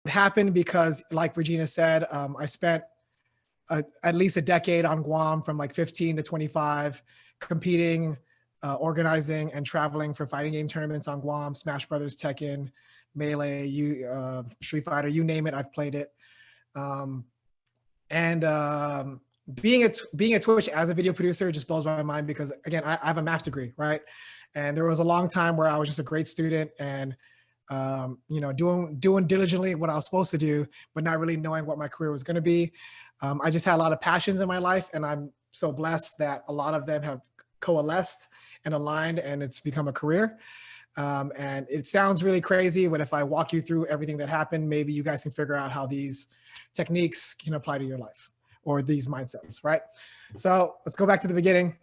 It happened because, like Regina said, I spent at least a decade on Guam from like 15 to 25, competing, organizing, and traveling for fighting game tournaments on Guam, Smash Brothers, Tekken, Melee, Street Fighter, you name it, I've played it. Um, and being at Twitch as a video producer just blows my mind because, again, I have a math degree, right? And there was a long time where I was just a great student and doing diligently what I was supposed to do, but not really knowing what my career was going to be. I just had a lot of passions in my life, and I'm so blessed that a lot of them have coalesced and aligned, and it's become a career. And it sounds really crazy, but if I walk you through everything that happened, maybe you guys can figure out how these techniques can apply to your life or these mindsets, right? So let's go back to the beginning.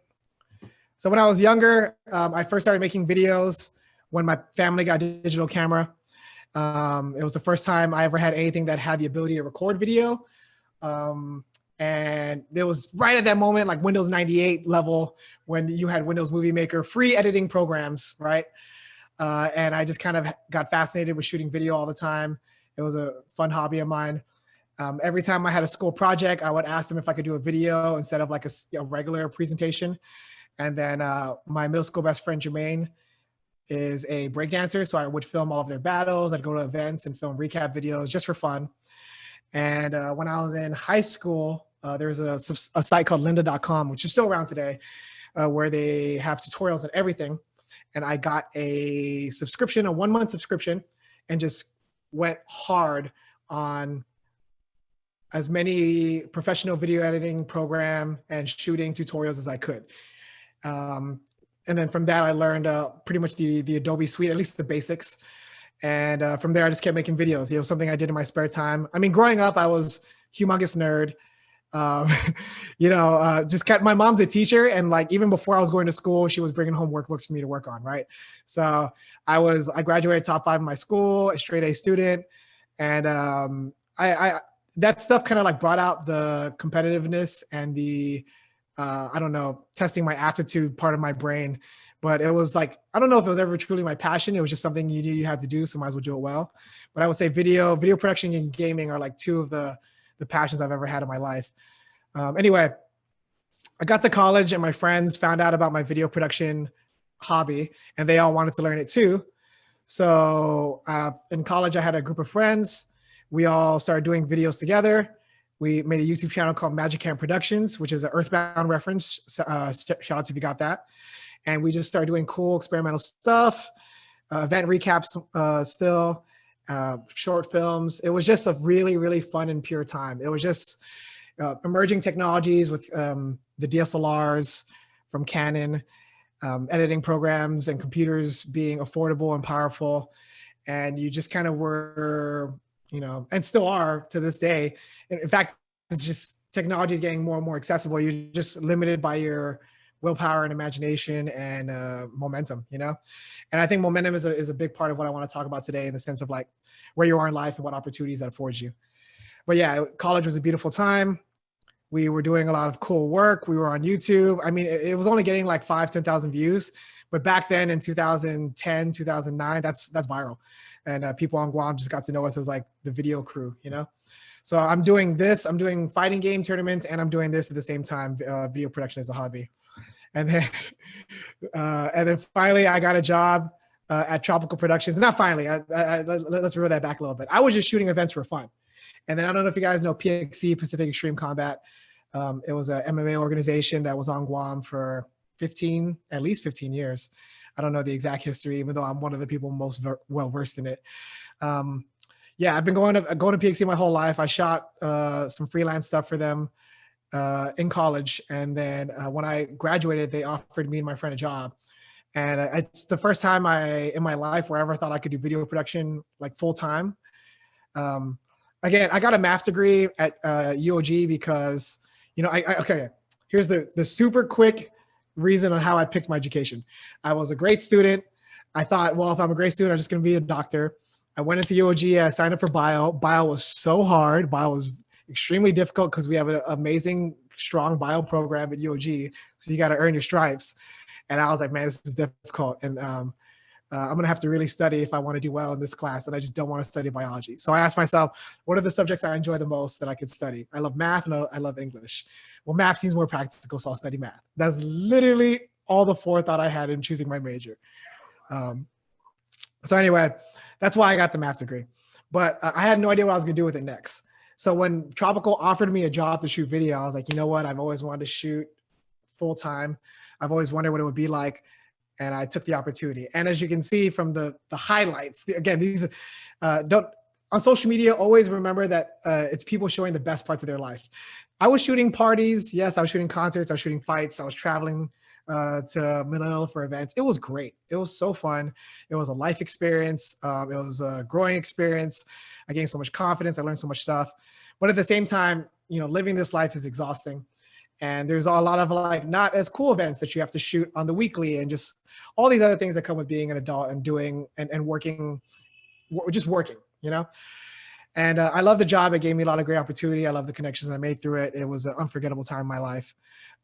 So when I was younger, I first started making videos when my family got a digital camera. It was the first time I ever had anything that had the ability to record video. And it was right at that moment, like Windows 98 level, when you had Windows Movie Maker, free editing programs, right? And I just kind of got fascinated with shooting video all the time. It was a fun hobby of mine. Every time I had a school project, I would ask them if I could do a video instead of like a regular presentation. And then my middle school best friend, Jermaine, is a breakdancer. So I would film all of their battles. I'd go to events and film recap videos just for fun. And when I was in high school, there was a site called lynda.com, which is still around today, where they have tutorials and everything. And I got a subscription, a 1-month subscription, and just went hard on as many professional video editing program and shooting tutorials as I could. And then from that, I learned pretty much the Adobe suite, at least the basics. And from there, I just kept making videos. It was something I did in my spare time. I mean, growing up, I was humongous nerd. Just kept, my mom's a teacher, and like even before I was going to school, she was bringing home workbooks for me to work on, right? So I graduated top 5 in my school, a straight A student, and that stuff kind of like brought out the competitiveness and the testing my aptitude part of my brain. But it was like, I don't know if it was ever truly my passion. It was just something you knew you had to do, so might as well do it well. But I would say video production and gaming are like 2 of the passions I've ever had in my life. Anyway, I got to college and my friends found out about my video production hobby, and they all wanted to learn it too. So in college, I had a group of friends. We all started doing videos together. We made a YouTube channel called Magic Camp Productions, which is an Earthbound reference. Shout out if you got that. And we just started doing cool experimental stuff, event recaps still, short films. It was just a really, really fun and pure time. It was just emerging technologies with the DSLRs from Canon, editing programs and computers being affordable and powerful. And you just kind of were, and still are to this day. In fact, it's just technology is getting more and more accessible. You're just limited by your willpower and imagination and momentum, And I think momentum is a big part of what I want to talk about today, in the sense of like where you are in life and what opportunities that affords you. But yeah, college was a beautiful time. We were doing a lot of cool work. We were on YouTube. I mean, it was only getting like 10,000 views, but back then in 2010, 2009, that's viral. And people on Guam just got to know us as like the video crew, So I'm doing this, I'm doing fighting game tournaments, and I'm doing this at the same time, video production as a hobby. And then finally, I got a job at Tropical Productions. Not finally, let's reel that back a little bit. I was just shooting events for fun. And then I don't know if you guys know PXC, Pacific Extreme Combat. It was a MMA organization that was on Guam for at least 15 years. I don't know the exact history, even though I'm one of the people most well-versed in it. I've been going to PXC my whole life. I shot some freelance stuff for them in college. And then when I graduated, they offered me and my friend a job. And it's the first time in my life where I ever thought I could do video production like full time. Again, I got a math degree at UOG because, here's the super quick reason on how I picked my education. I was a great student. I thought, well, if I'm a great student, I'm just going to be a doctor. I went into UOG. I signed up for bio. Bio was so hard. Bio was extremely difficult because we have an amazing, strong bio program at UOG. So you got to earn your stripes. And I was like, man, this is difficult. And I'm going to have to really study if I want to do well in this class, and I just don't want to study biology. So I asked myself, what are the subjects I enjoy the most that I could study? I love math and I love English. Well, math seems more practical, so I'll study math. That's literally all the forethought I had in choosing my major. So anyway, that's why I got the math degree. But I had no idea what I was going to do with it next. So when Tropical offered me a job to shoot video, I was like, you know what? I've always wanted to shoot full time. I've always wondered what it would be like. And I took the opportunity. And as you can see from the highlights, again, these don't on social media, always remember that it's people showing the best parts of their life. I was shooting parties. Yes, I was shooting concerts. I was shooting fights. I was traveling to Manila for events. It was great. It was so fun. It was a life experience. It was a growing experience. I gained so much confidence. I learned so much stuff. But at the same time, living this life is exhausting. And there's a lot of like not as cool events that you have to shoot on the weekly and just all these other things that come with being an adult and doing and working, just working, And I love the job. It gave me a lot of great opportunity. I love the connections I made through it. It was an unforgettable time in my life.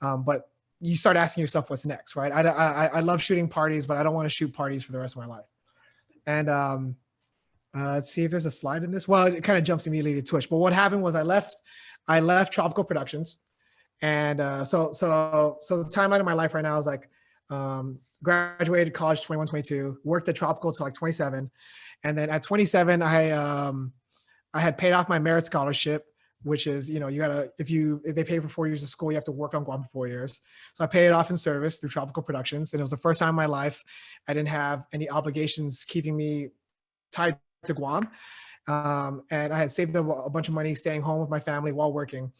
But you start asking yourself what's next, right? I love shooting parties, but I don't want to shoot parties for the rest of my life. And let's see if there's a slide in this. Well, it kind of jumps immediately to Twitch. But what happened was I left Tropical Productions. And so the timeline of my life right now is like graduated college 21, 22, worked at Tropical till like 27. And then at 27, I had paid off my merit scholarship, which is, you gotta, if they pay for 4 years of school, you have to work on Guam for 4 years. So I paid it off in service through Tropical Productions. And it was the first time in my life I didn't have any obligations keeping me tied to Guam. And I had saved a bunch of money staying home with my family while working.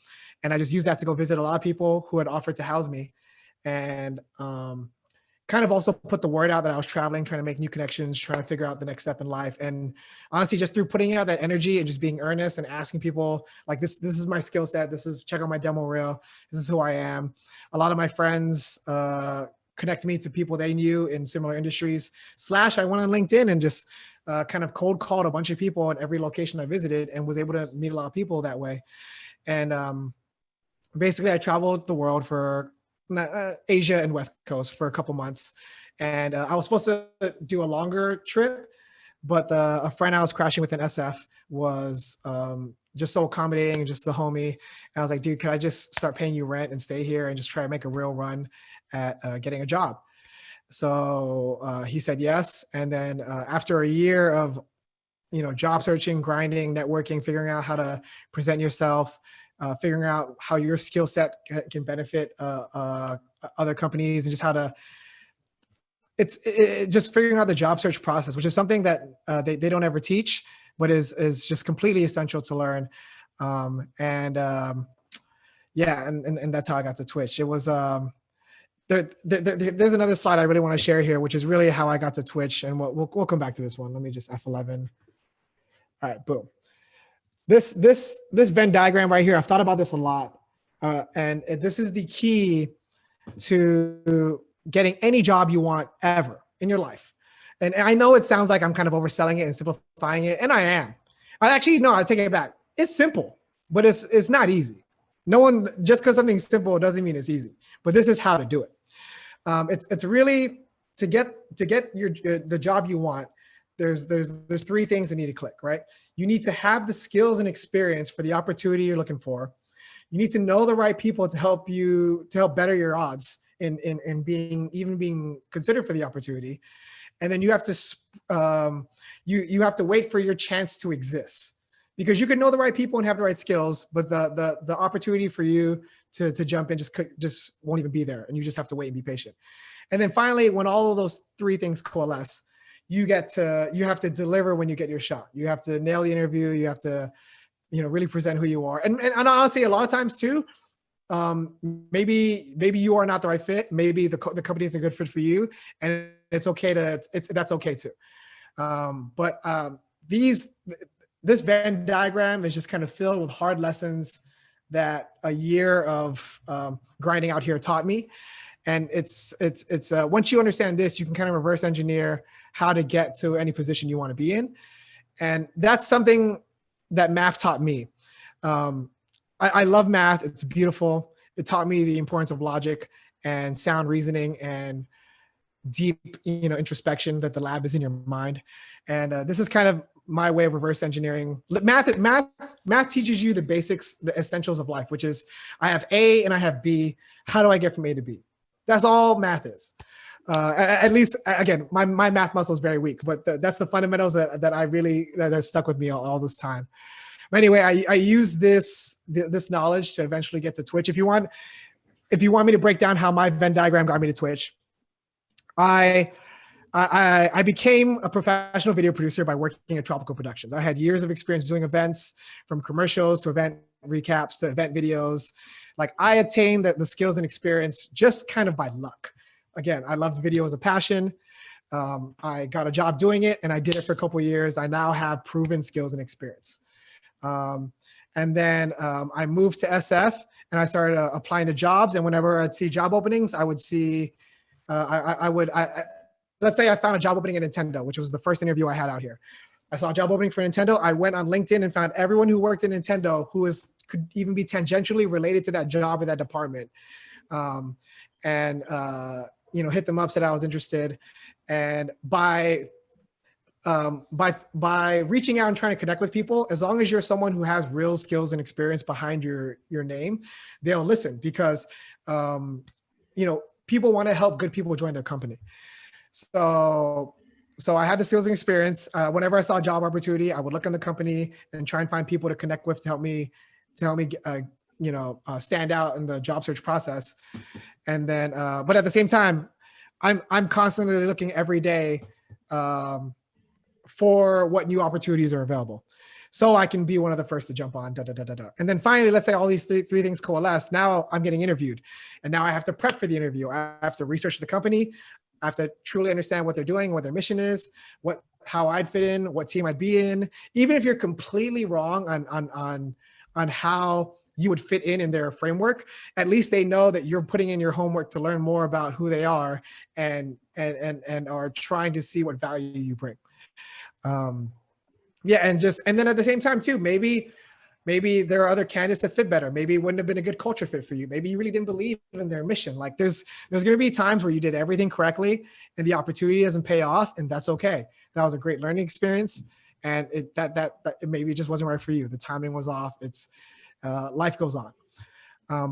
And I just used that to go visit a lot of people who had offered to house me, and kind of also put the word out that I was traveling, trying to make new connections, trying to figure out the next step in life. And honestly, just through putting out that energy and just being earnest and asking people like, this is my skill set. Check out my demo reel. This is who I am. A lot of my friends connected me to people they knew in similar industries. / I went on LinkedIn and just kind of cold called a bunch of people in every location I visited and was able to meet a lot of people that way. And basically, I traveled the world for Asia and West Coast for a couple months. And I was supposed to do a longer trip, but a friend I was crashing with in SF was just so accommodating and just the homie. And I was like, dude, could I just start paying you rent and stay here and just try to make a real run at getting a job? So he said yes. And then after a year of, job searching, grinding, networking, figuring out how to present yourself, figuring out how your skill set can benefit other companies, and just how to, it's just figuring out the job search process, which is something that they don't ever teach, but is just completely essential to learn. And that's how I got to Twitch. It was, there's another slide I really want to share here, which is really how I got to Twitch. And we'll come back to this one. Let me just F11. All right, boom. This Venn diagram right here, I've thought about this a lot. And this is the key to getting any job you want ever in your life. And I know it sounds like I'm kind of overselling it and simplifying it, and I am. I take it back. It's simple, but it's not easy. No one, just because something's simple doesn't mean it's easy, but this is how to do it. It's really to get the job you want. There's 3 things that need to click, right? You need to have the skills and experience for the opportunity you're looking for. You need to know the right people to help better your odds in being considered for the opportunity. And then you have to you have to wait for your chance to exist, because you can know the right people and have the right skills, but the opportunity for you to jump in just won't even be there, and you just have to wait and be patient. And then finally, when all of those 3 things coalesce, you have to deliver when you get your shot. You have to nail the interview. You have to, really present who you are. And honestly, a lot of times too, maybe you are not the right fit. Maybe the company isn't a good fit for you, and it's okay that's okay too. But this Venn diagram is just kind of filled with hard lessons that a year of grinding out here taught me. And it's once you understand this, you can kind of reverse engineer how to get to any position you want to be in. And that's something that math taught me. I love math. It's beautiful. It taught me the importance of logic and sound reasoning. And deep, introspection, that the lab is in your mind. And this is kind of my way of reverse engineering. Math teaches you the basics, the essentials of life, which is I have A and I have B. How do I get from A to B? That's all math is. At least, again, my math muscle is very weak, but that's the fundamentals that has stuck with me all this time. But anyway, I use this knowledge to eventually get to Twitch. If you want me to break down how my Venn diagram got me to Twitch, I became a professional video producer by working at Tropical Productions. I had years of experience doing events, from commercials to event recaps to event videos. Like, I attained the skills and experience just kind of by luck. Again, I loved video as a passion. I got a job doing it, and I did it for a couple of years. I now have proven skills and experience. And then I moved to SF, and I started applying to jobs. And whenever I'd see job openings, I would see, let's say I found a job opening at Nintendo, which was the first interview I had out here. I saw a job opening for Nintendo. I went on LinkedIn and found everyone who worked at Nintendo who could even be tangentially related to that job or that department. Hit them up, said I was interested. And by reaching out and trying to connect with people, as long as you're someone who has real skills and experience behind your name, they'll listen, because people want to help good people join their company. So I had the skills and experience. Whenever I saw a job opportunity, I would look in the company and try and find people to connect with to help me stand out in the job search process. And then, but at the same time, I'm constantly looking every day for what new opportunities are available, so I can be one of the first to jump on. And then finally, let's say all these three things coalesce. Now I'm getting interviewed, and now I have to prep for the interview. I have to research the company. I have to truly understand what they're doing, what their mission is, how I'd fit in, what team I'd be in. Even if you're completely wrong on how you would fit in their framework, at least they know that you're putting in your homework to learn more about who they are and are trying to see what value you bring. And then at the same time too, maybe there are other candidates that fit better. Maybe it wouldn't have been a good culture fit for you. Maybe you really didn't believe in their mission. Like, there's going to be times where you did everything correctly and the opportunity doesn't pay off, and that's okay. That was a great learning experience, and it maybe just wasn't right for you. The timing was off. Life goes on.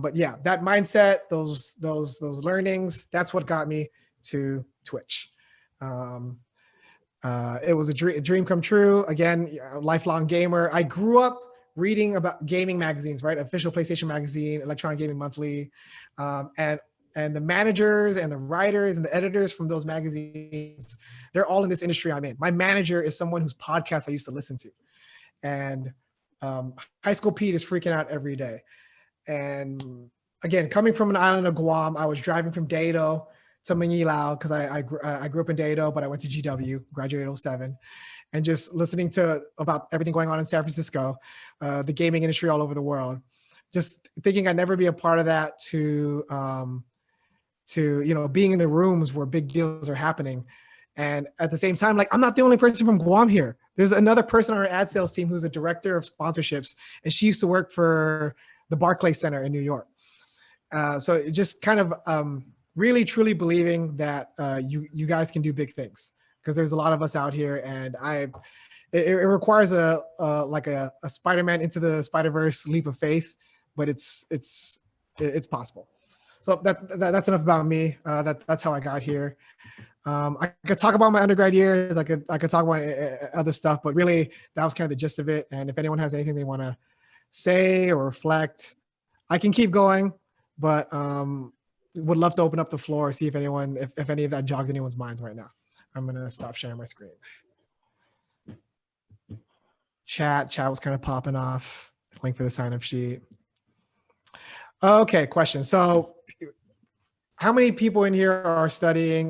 But yeah, that mindset, those learnings, that's what got me to Twitch. It was a dream come true. Again, a lifelong gamer. I grew up reading about gaming magazines, right? Official PlayStation Magazine, Electronic Gaming Monthly, and the managers and the writers and the editors from those magazines, they're all in this industry I'm in. My manager is someone whose podcast I used to listen to. And High School Pete is freaking out every day. And again, coming from an island of Guam, I was driving from Dedo to Manilao, because I grew up in Dedo, but I went to GW, graduated in 07, and just listening to about everything going on in San Francisco, the gaming industry all over the world, just thinking I'd never be a part of that, to being in the rooms where big deals are happening. And at the same time, like, I'm not the only person from Guam here. There's another person on our ad sales team who's a director of sponsorships, and she used to work for the Barclays Center in New York. So it just kind of really, truly believing that you guys can do big things, because there's a lot of us out here, and it requires a Spider-Man into the Spider-Verse leap of faith, but it's possible. So that's enough about me. That's how I got here. I could talk about my undergrad years. I could talk about other stuff, but really that was kind of the gist of it. And if anyone has anything they want to say or reflect, I can keep going, but would love to open up the floor, see if any of that jogs anyone's minds right now. I'm going to stop sharing my screen. Chat was kind of popping off. Link for the sign-up sheet. Okay, question. So how many people in here are studying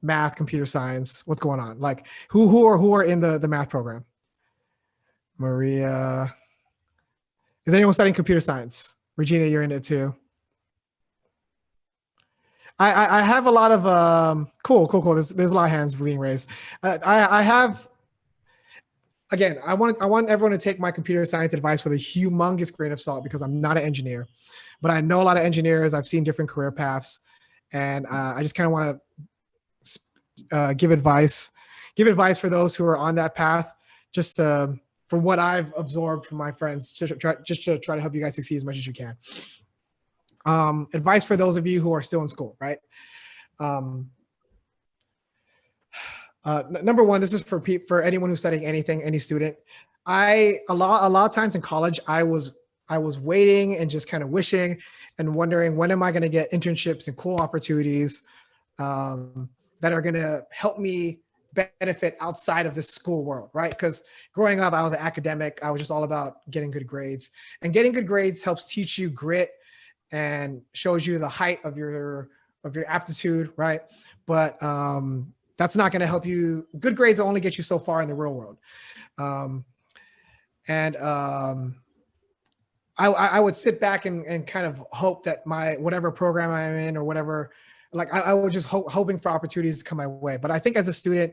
math, computer science? What's going on? Like, who are in the math program? Maria. Is anyone studying computer science? Regina, you're in it too. I have a lot of cool. There's a lot of hands being raised. I have, again, I want everyone to take my computer science advice with a humongous grain of salt, because I'm not an engineer, but I know a lot of engineers. I've seen different career paths, and I just kind of want to give advice for those who are on that path, just from what I've absorbed from my friends, just to try to help you guys succeed as much as you can. Advice for those of you who are still in school, right? Number one, this is for anyone who's studying anything, any student. A lot of times in college, I was waiting and just kind of wishing and wondering, when am I going to get internships and cool opportunities that are going to help me benefit outside of the school world, right? Because growing up, I was an academic. I was just all about getting good grades, and getting good grades helps teach you grit and shows you the height of your aptitude, right? But that's not going to help you. Good grades only get you so far in the real world. I would sit back and kind of hope that whatever program I'm in or whatever, like I was just hoping for opportunities to come my way. But I think as a student,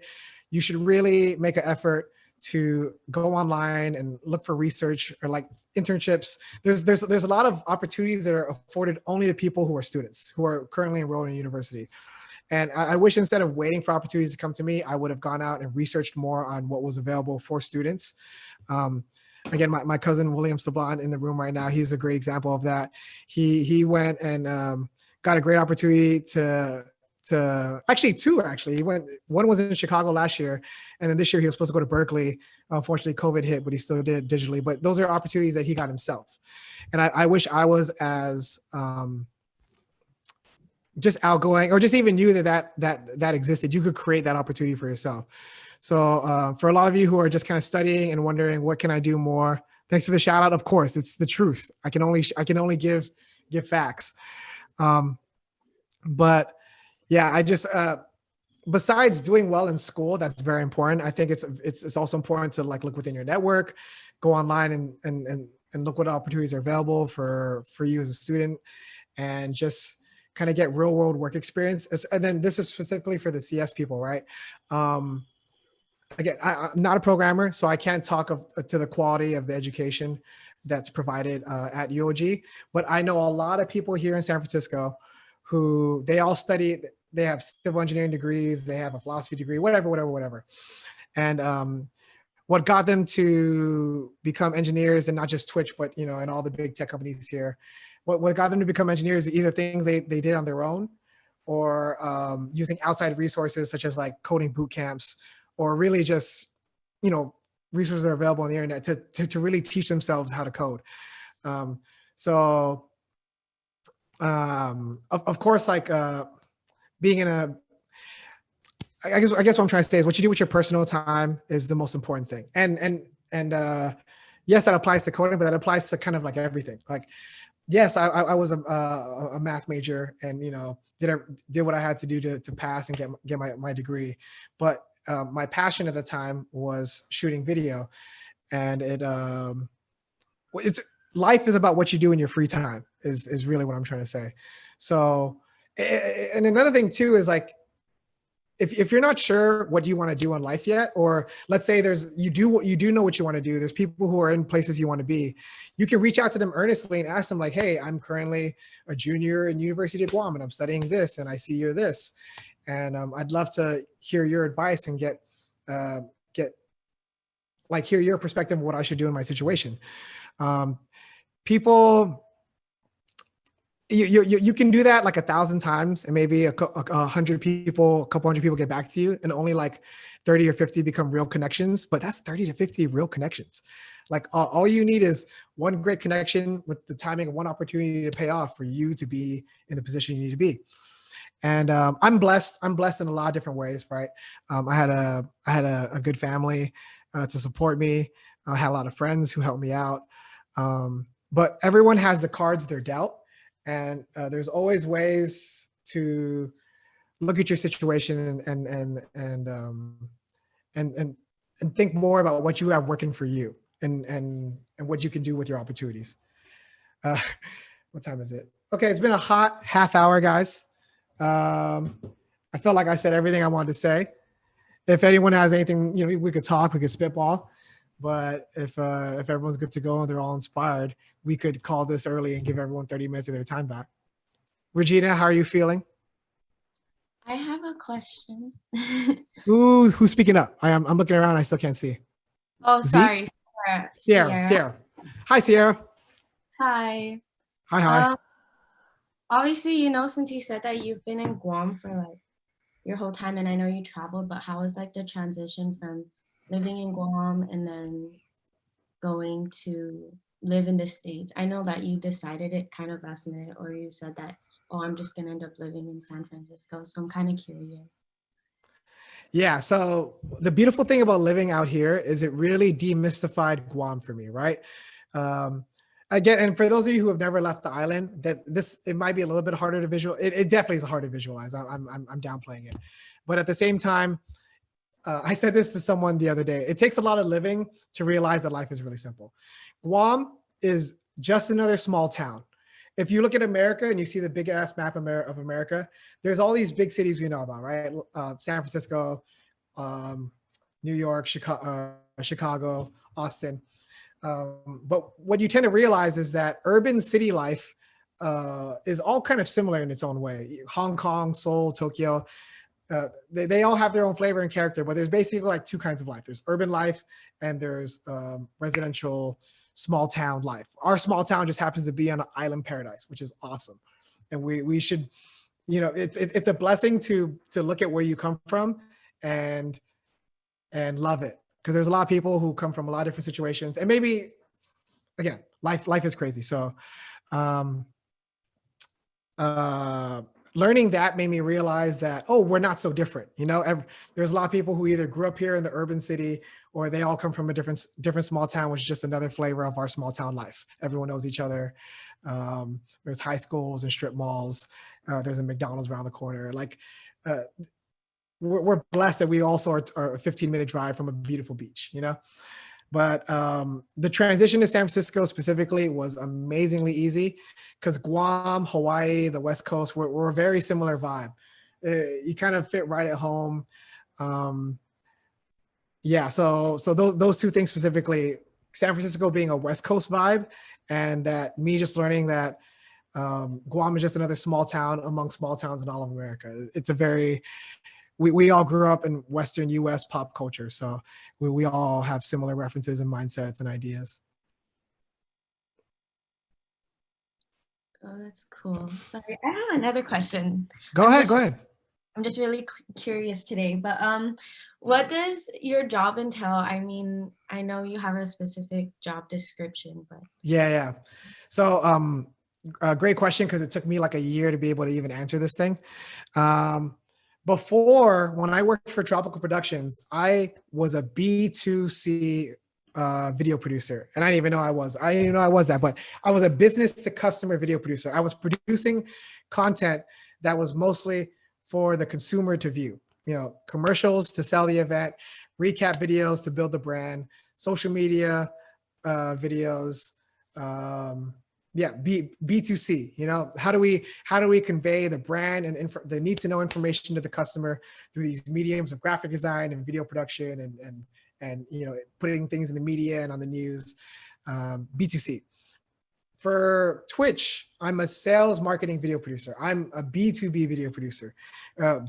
you should really make an effort to go online and look for research or like internships. There's a lot of opportunities that are afforded only to people who are students, who are currently enrolled in university. And I wish instead of waiting for opportunities to come to me, I would have gone out and researched more on what was available for students. Again, my cousin William Saban in the room right now, he's a great example of that. He went and got a great opportunity to actually he went. One was in Chicago last year, and then this year he was supposed to go to Berkeley. Unfortunately, COVID hit, but he still did it digitally. But those are opportunities that he got himself, and I wish I was as just outgoing, or just even knew that existed. You could create that opportunity for yourself. So for a lot of you who are just kind of studying and wondering, what can I do more? Thanks for the shout out. Of course, it's the truth. I can only give facts. But yeah, I just besides doing well in school, that's very important. I think it's also important to like look within your network, go online and look what opportunities are available for you as a student, and just kind of get real world work experience. And then this is specifically for the CS people, right? Again, I'm not a programmer, so I can't talk to the quality of the education that's provided at UOG, but I know a lot of people here in San Francisco who they all study, they have civil engineering degrees, they have a philosophy degree, whatever. And what got them to become engineers, and not just Twitch, but and all the big tech companies here, what got them to become engineers is either things they did on their own, or using outside resources such as like coding boot camps, or really just resources that are available on the internet to really teach themselves how to code. Of course, like being in I guess what I'm trying to say is what you do with your personal time is the most important thing. And yes, that applies to coding, but that applies to kind of like everything. Like, yes, I was a math major, and did what I had to do to pass and get my degree. But my passion at the time was shooting video, and life is about what you do in your free time is really what I'm trying to say. So, and another thing too is like, if you're not sure what you want to do in life yet, or let's say you do know what you want to do, there's people who are in places you want to be, you can reach out to them earnestly and ask them like, hey, I'm currently a junior in University of Guam and I'm studying this, and I see you're this, and I'd love to hear your advice and get hear your perspective of what I should do in my situation. People, you can do that like 1,000 times, and maybe a couple hundred people get back to you, and only like 30 or 50 become real connections. But that's 30 to 50 real connections. Like all you need is one great connection with the timing of one opportunity to pay off for you to be in the position you need to be. And I'm blessed. I'm blessed in a lot of different ways, right? I had a good family to support me. I had a lot of friends who helped me out. But everyone has the cards they're dealt. And there's always ways to look at your situation and think more about what you have working for you, and what you can do with your opportunities. What time is it? Okay, it's been a hot half hour, guys. I felt like I said everything I wanted to say. If anyone has anything, we could talk, we could spitball. But if everyone's good to go and they're all inspired, we could call this early and give everyone 30 minutes of their time back. Regina, how are you feeling? I have a question. Who's speaking up? I'm looking around. I still can't see. Oh, Z? sorry, Sarah. Sierra. Sierra. Sierra. Hi, Sierra. Hi. Hi, hi. Um, Obviously, since you said that you've been in Guam for like your whole time, and I know you traveled, but how was like the transition from living in Guam and then going to live in the States? I know that you decided it kind of last minute, or you said that, oh, I'm just gonna end up living in San Francisco. So I'm kind of curious. Yeah. So the beautiful thing about living out here is it really demystified Guam for me, right? Um, Again, and for those of you who have never left the island, that this it might be a little bit harder to visual. It definitely is hard to visualize. I'm downplaying it, but at the same time, I said this to someone the other day. It takes a lot of living to realize that life is really simple. Guam is just another small town. If you look at America and you see the big ass map of America, there's all these big cities we know about, right? San Francisco, um, New York, Chicago, Austin. But what you tend to realize is that urban city life is all kind of similar in its own way. Hong Kong, Seoul, Tokyo, they all have their own flavor and character, but there's basically like two kinds of life. There's urban life and there's residential small town life. Our small town just happens to be on an island paradise, which is awesome. And we should, it's a blessing to look at where you come from and love it. Because there's a lot of people who come from a lot of different situations, and maybe again, life is crazy. So um, learning that made me realize that, oh, we're not so different. There's a lot of people who either grew up here in the urban city or they all come from a different small town, which is just another flavor of our small town life. Everyone knows each other. There's high schools and strip malls. There's a McDonald's around the corner. Like we're blessed that we also are a 15-minute drive from a beautiful beach, But the transition to San Francisco specifically was amazingly easy because Guam, Hawaii, the West Coast, we're a very similar vibe. You kind of fit right at home. Yeah, so those two things specifically, San Francisco being a West Coast vibe, and that me just learning that Guam is just another small town among small towns in all of America. It's a very we all grew up in Western US pop culture. So we all have similar references and mindsets and ideas. Oh, that's cool. Sorry, I have another question. Go ahead. I'm just really curious today, but what does your job entail? I mean, I know you have a specific job description, but Yeah. So great question, because it took me like a year to be able to even answer this thing. Before, when I worked for Tropical Productions, I was a B2C video producer, and I didn't even know I was. I didn't even know I was that, but I was a business to customer video producer. I was producing content that was mostly for the consumer to view. Commercials to sell the event, recap videos to build the brand, social media videos. B2C. How do we convey the brand and the need to know information to the customer through these mediums of graphic design and video production and putting things in the media and on the news. B2C. For Twitch, I'm a sales marketing video producer. I'm a B2B video producer,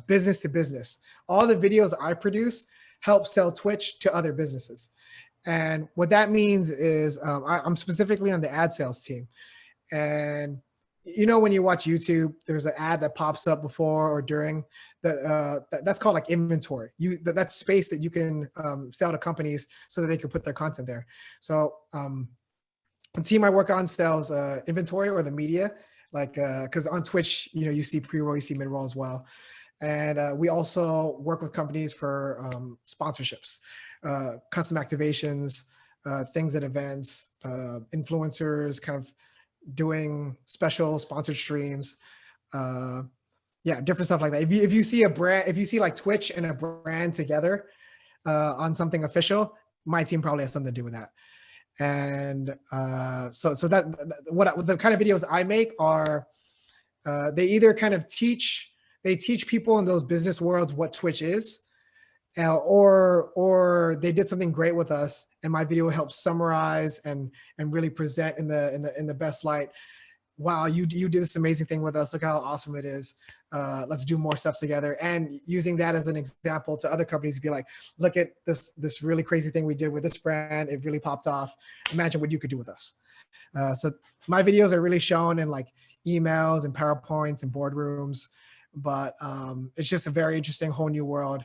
business to business. All the videos I produce help sell Twitch to other businesses. And what that means is I'm specifically on the ad sales team. And when you watch YouTube, there's an ad that pops up before or during. That's called like inventory. That's space that you can sell to companies so that they can put their content there. So the team I work on sells inventory or the media, like because on Twitch, you see pre-roll, you see mid-roll as well. And we also work with companies for sponsorships, custom activations, things at events, influencers, kind of doing special sponsored streams, different stuff like that. If you see a brand, if you see like Twitch and a brand together on something official, my team probably has something to do with that. And so that what the kind of videos I make are they either kind of teach people in those business worlds what Twitch is, or they did something great with us, and my video helps summarize and really present in the best light wow, you did this amazing thing with us. Look how awesome it is. Let's do more stuff together. And using that as an example to other companies to be like, look at this really crazy thing we did with this brand. It really popped off. Imagine what you could do with us. So my videos are really shown in like emails and PowerPoints and boardrooms, but it's just a very interesting whole new world.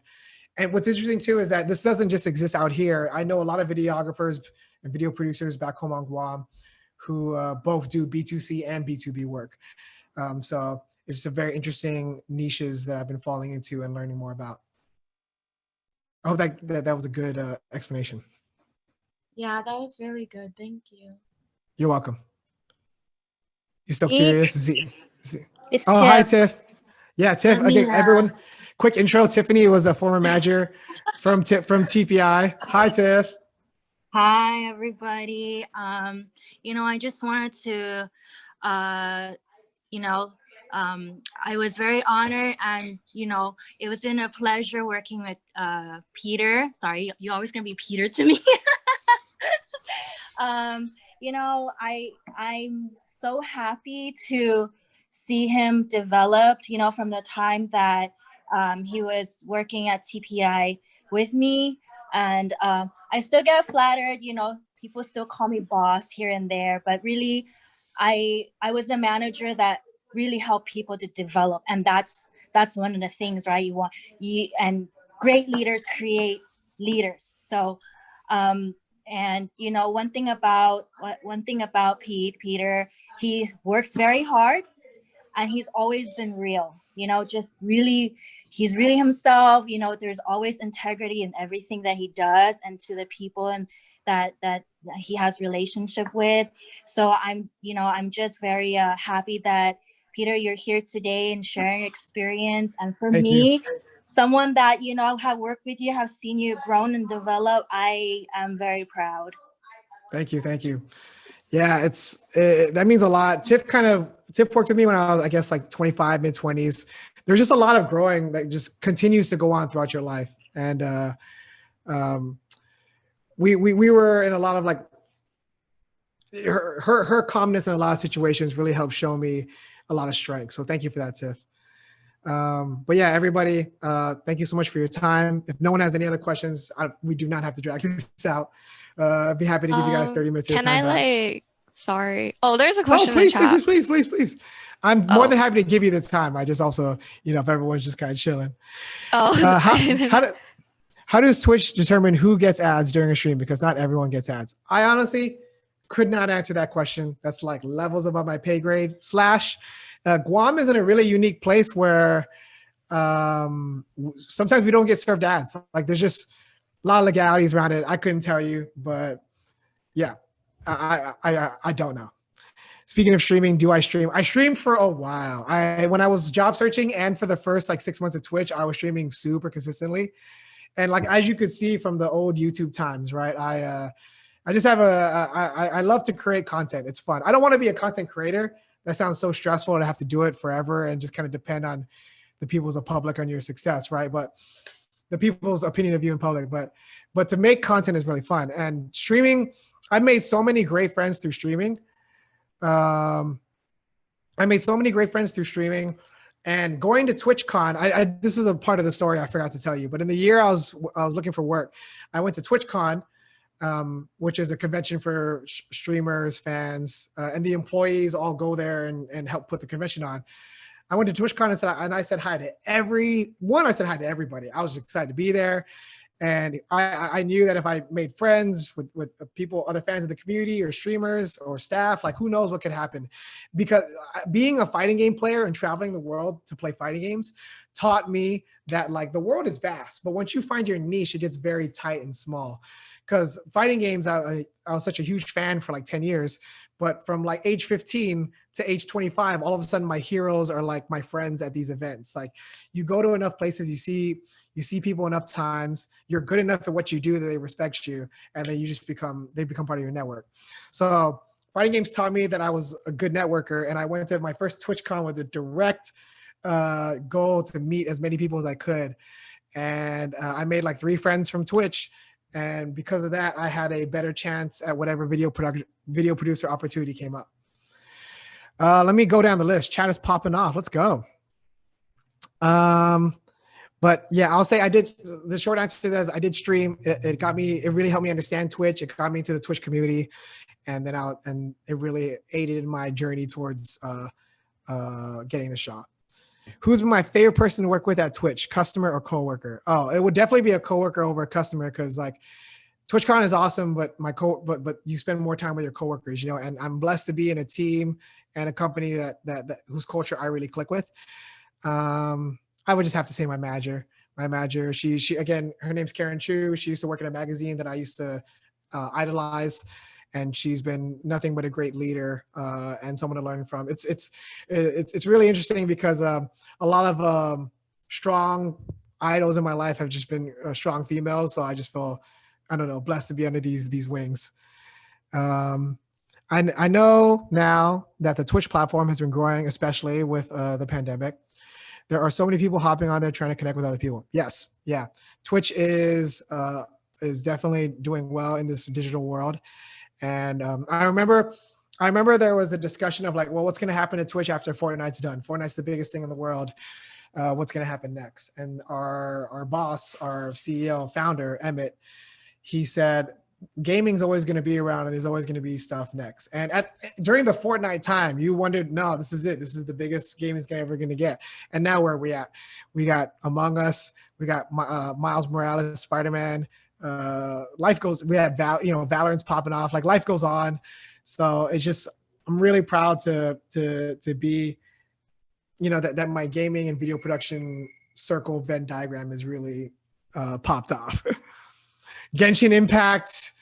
And what's interesting too is that this doesn't just exist out here. I know a lot of videographers and video producers back home on Guam who both do B2C and B2B work. So it's a very interesting niches that I've been falling into and learning more about. I hope that was a good explanation. Yeah, that was really good. Thank you. You're welcome. You still curious? It's oh, Tiff. Hi, Tiff. Yeah, Tiff. Okay, everyone, quick intro. Tiffany was a former manager from TPI. Hi, Tiff. Hi, everybody. You know, I just wanted to, you know, I was very honored, and you know, it was been a pleasure working with Peter. Sorry, you're always gonna be Peter to me. You know, I'm so happy to see him develop, you know, from the time that he was working at TPI with me. And I still get flattered, you know, people still call me boss here and there, but really I was a manager that really helped people to develop. And that's one of the things, right? And great leaders create leaders. So and you know, one thing about Peter, he works very hard, and he's always been real. You know, just really, he's really himself. You know, there's always integrity in everything that he does, and to the people and that he has relationship with. So I'm just very happy that Peter, you're here today and sharing your experience. And for me, someone that, you know, have worked with you, have seen you grown and develop, I am very proud. Thank you. Yeah, that means a lot. Tiff worked with me when I was, I guess, like 25, mid-20s. There's just a lot of growing that just continues to go on throughout your life. And we were in a lot of like, her calmness in a lot of situations really helped show me a lot of strength. So thank you for that, Tiff. But yeah, everybody, thank you so much for your time. If no one has any other questions, we do not have to drag this out. I'd be happy to give you guys 30 minutes of your time. Can I sorry. Oh, there's a question in the chat. Please. I'm more than happy to give you the time. I just also, you know, if everyone's just kind of chilling. Oh. How does Twitch determine who gets ads during a stream? Because not everyone gets ads. I honestly could not answer that question. That's like levels above my pay grade. Guam is in a really unique place where sometimes we don't get served ads. Like there's just a lot of legalities around it. I couldn't tell you, but yeah, I don't know. Speaking of streaming, do I stream? I streamed for a while. When I was job searching and for the first like 6 months of Twitch, I was streaming super consistently. And like, as you could see from the old YouTube times, right? I just have I love to create content. It's fun. I don't want to be a content creator. That sounds so stressful to have to do it forever and just kind of depend on the people's public on your success, right? But the people's opinion of you in public. But to make content is really fun. And streaming, I've made so many great friends through streaming. And going to TwitchCon, this is a part of the story I forgot to tell you, but in the year I was looking for work, I went to TwitchCon, which is a convention for streamers, fans, and the employees all go there and help put the convention on. I went to TwitchCon and I said hi to everyone. I said hi to everybody. I was excited to be there. And I knew that if I made friends with people, other fans of the community or streamers or staff, like who knows what could happen. Because being a fighting game player and traveling the world to play fighting games taught me that like the world is vast, but once you find your niche, it gets very tight and small. Because fighting games, I was such a huge fan for like 10 years, but from like age 15 to age 25, all of a sudden my heroes are like my friends at these events. Like you go to enough places, you see people enough times, you're good enough at what you do that they respect you, and then they become part of your network. So fighting games taught me that I was a good networker, and I went to my first TwitchCon with a direct goal to meet as many people as I could. And I made like 3 friends from Twitch. And because of that, I had a better chance at whatever video producer opportunity came up. Let me go down the list. Chat is popping off. Let's go. But yeah, I'll say the short answer to that is I did stream. It really helped me understand Twitch. It got me into the Twitch community. And then it really aided in my journey towards getting the shot. Who's been my favorite person to work with at Twitch, customer or coworker? Oh, it would definitely be a coworker over a customer, because like TwitchCon is awesome, but but you spend more time with your coworkers, you know. And I'm blessed to be in a team and a company that whose culture I really click with. I would just have to say my manager. My manager, she again, her name's Karen Chu. She used to work in a magazine that I used to idolize. And she's been nothing but a great leader and someone to learn from. It's really interesting because a lot of strong idols in my life have just been strong females. So I just feel, I don't know, blessed to be under these wings. I know now that the Twitch platform has been growing, especially with the pandemic. There are so many people hopping on there trying to connect with other people. Yes, yeah. Twitch is definitely doing well in this digital world. And I remember there was a discussion of like, well, what's going to happen to Twitch after Fortnite's done? Fortnite's the biggest thing in the world. What's going to happen next? And our boss, our CEO, founder, Emmett, he said, gaming's always going to be around and there's always going to be stuff next. And during the Fortnite time, you wondered, no, this is it. This is the biggest gaming's ever going to get. And now where are we at? We got Among Us. We got Miles Morales, Spider-Man. Life goes, we had Valorant's popping off, like life goes on. So it's just, I'm really proud to be, you know, that my gaming and video production circle Venn diagram is really popped off. Genshin Impact,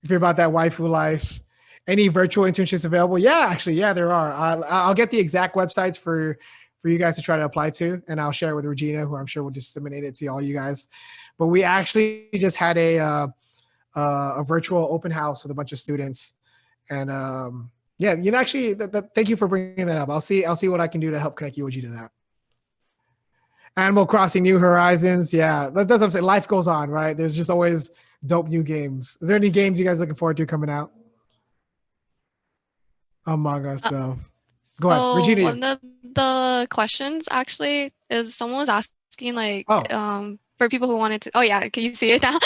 if you're about that waifu life. Any virtual internships available? Yeah, actually, yeah, there are. I'll get the exact websites for you guys to try to apply to, and I'll share it with Regina, who I'm sure will disseminate it to all you guys. But we actually just had a virtual open house with a bunch of students, and yeah, you know, actually, thank you for bringing that up. I'll see what I can do to help connect UOG to that. Animal Crossing New Horizons, yeah, that's what I'm saying. Life goes on, right? There's just always dope new games. Is there any games you guys looking forward to coming out? Among Us, though. Go ahead, Regina. One of the questions actually is someone was asking like, for people who wanted to. Oh yeah, can you see it now?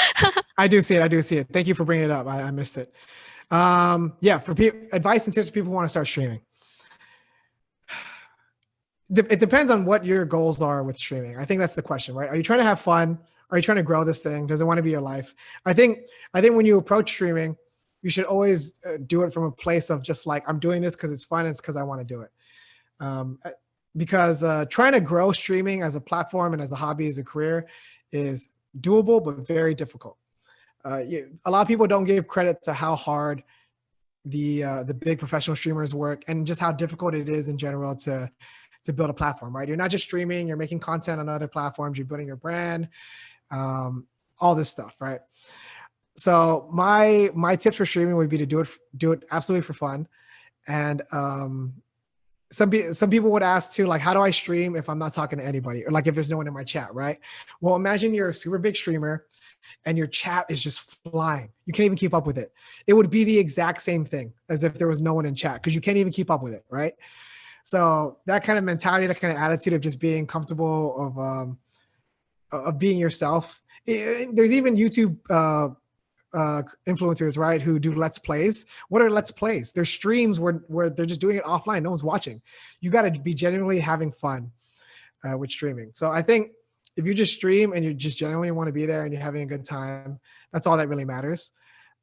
I do see it. Thank you for bringing it up. I missed it. Yeah, for advice and tips for people who want to start streaming. It depends on what your goals are with streaming. I think that's the question, right? Are you trying to have fun? Are you trying to grow this thing? Does it want to be your life? I think when you approach streaming, you should always do it from a place of just like, I'm doing this because it's fun. It's because I want to do it. Because trying to grow streaming as a platform and as a hobby, as a career, is doable but very difficult. A lot of people don't give credit to how hard the big professional streamers work and just how difficult it is in general to build a platform, right? You're not just streaming, you're making content on other platforms, you're building your brand, all this stuff, right? So my tips for streaming would be to do it absolutely for fun. And some people would ask too, like, how do I stream if I'm not talking to anybody, or like if there's no one in my chat, right? Well, imagine you're a super big streamer and your chat is just flying. You can't even keep up with it. It would be the exact same thing as if there was no one in chat, because you can't even keep up with it, right? So that kind of mentality, that kind of attitude of just being comfortable of being yourself. There's even YouTube influencers, right, who do Let's Plays. What are Let's Plays? They're streams where they're just doing it offline. No one's watching. You got to be genuinely having fun with streaming. So I think if you just stream and you just genuinely want to be there and you're having a good time, that's all that really matters.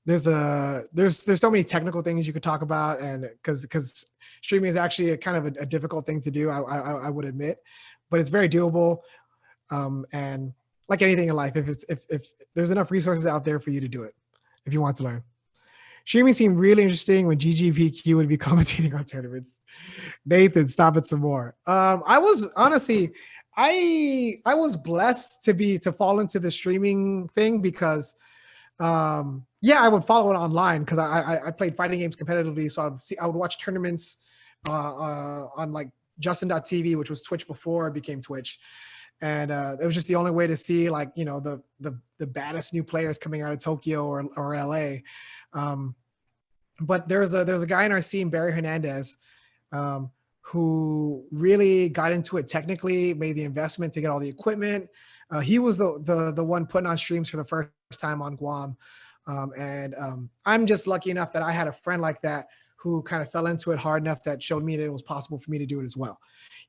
There's so many technical things you could talk about, and because streaming is actually a kind of a difficult thing to do, I would admit, but it's very doable. And like anything in life, if there's enough resources out there for you to do it, if you want to learn. Streaming seemed really interesting when GGPQ would be commentating on tournaments. Nathan, stop it some more. I was honestly, I was blessed to fall into the streaming thing because, yeah, I would follow it online because I played fighting games competitively. So I would watch tournaments on like Justin.tv, which was Twitch before it became Twitch. And it was just the only way to see, like, you know, the baddest new players coming out of Tokyo or LA. But there's a guy in our scene, Barry Hernandez, who really got into it technically, made the investment to get all the equipment. He was the one putting on streams for the first time on Guam. I'm just lucky enough that I had a friend like that who kind of fell into it hard enough that showed me that it was possible for me to do it as well.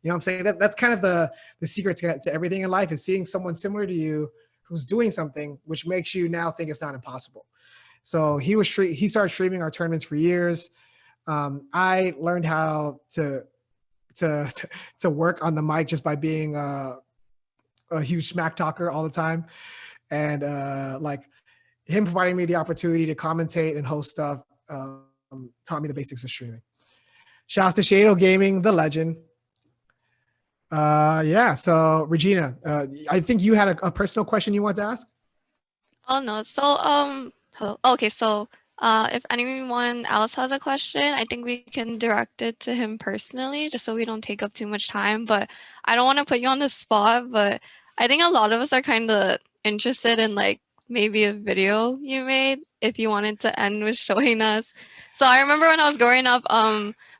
You know what I'm saying? That's kind of the secret to everything in life, is seeing someone similar to you who's doing something which makes you now think it's not impossible. So he started streaming our tournaments for years. I learned how to work on the mic just by being a huge smack talker all the time. And like him providing me the opportunity to commentate and host stuff taught me the basics of streaming. Shouts to Shado Gaming, the legend. Yeah, so Regina, I think you had a personal question you want to ask? Oh no, so hello. Okay, so if anyone else has a question, I think we can direct it to him personally, just so we don't take up too much time. But I don't want to put you on the spot, but I think a lot of us are kind of interested in like maybe a video you made, if you wanted to end with showing us. So I remember when I was growing up,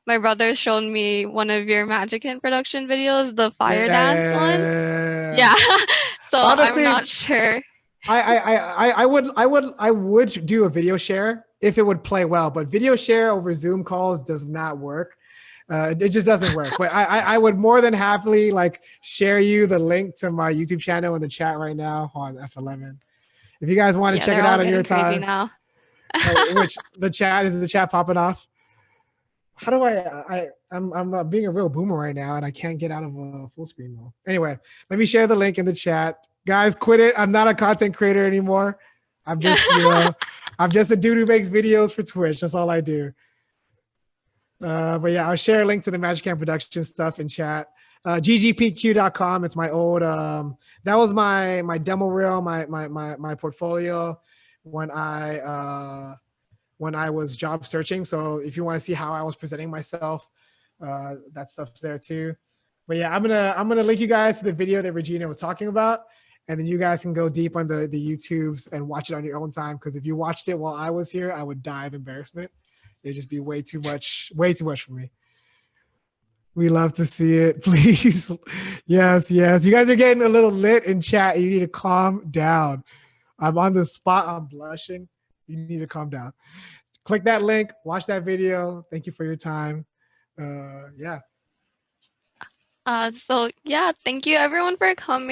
my brother showed me one of your Magic Hand production videos, the fire dance one. Yeah. So Honestly, I'm not sure. I would do a video share if it would play well, but video share over Zoom calls does not work. It just doesn't work. But I would more than happily like share you the link to my YouTube channel in the chat right now on F11. If you guys want to check it out on your time. Now. Which the chat popping off? How do I'm being a real boomer right now and I can't get out of a full screen mode. Anyway, let me share the link in the chat. Guys, quit it. I'm not a content creator anymore. I'm just, I'm just a dude who makes videos for Twitch. That's all I do. But yeah, I'll share a link to the Magic Hand production stuff in chat. ggpq.com. It's my old, that was my demo reel, my portfolio when I was job searching. So if you want to see how I was presenting myself, that stuff's there too. But yeah, I'm gonna link you guys to the video that Regina was talking about, and then you guys can go deep on the YouTubes and watch it on your own time. Because if you watched it while I was here, I would die of embarrassment. It'd just be way too much for me. We love to see it, please. Yes. You guys are getting a little lit in chat. You need to calm down. I'm on the spot. I'm blushing. You need to calm down. Click that link. Watch that video. Thank you for your time. Yeah. So yeah, thank you everyone for coming.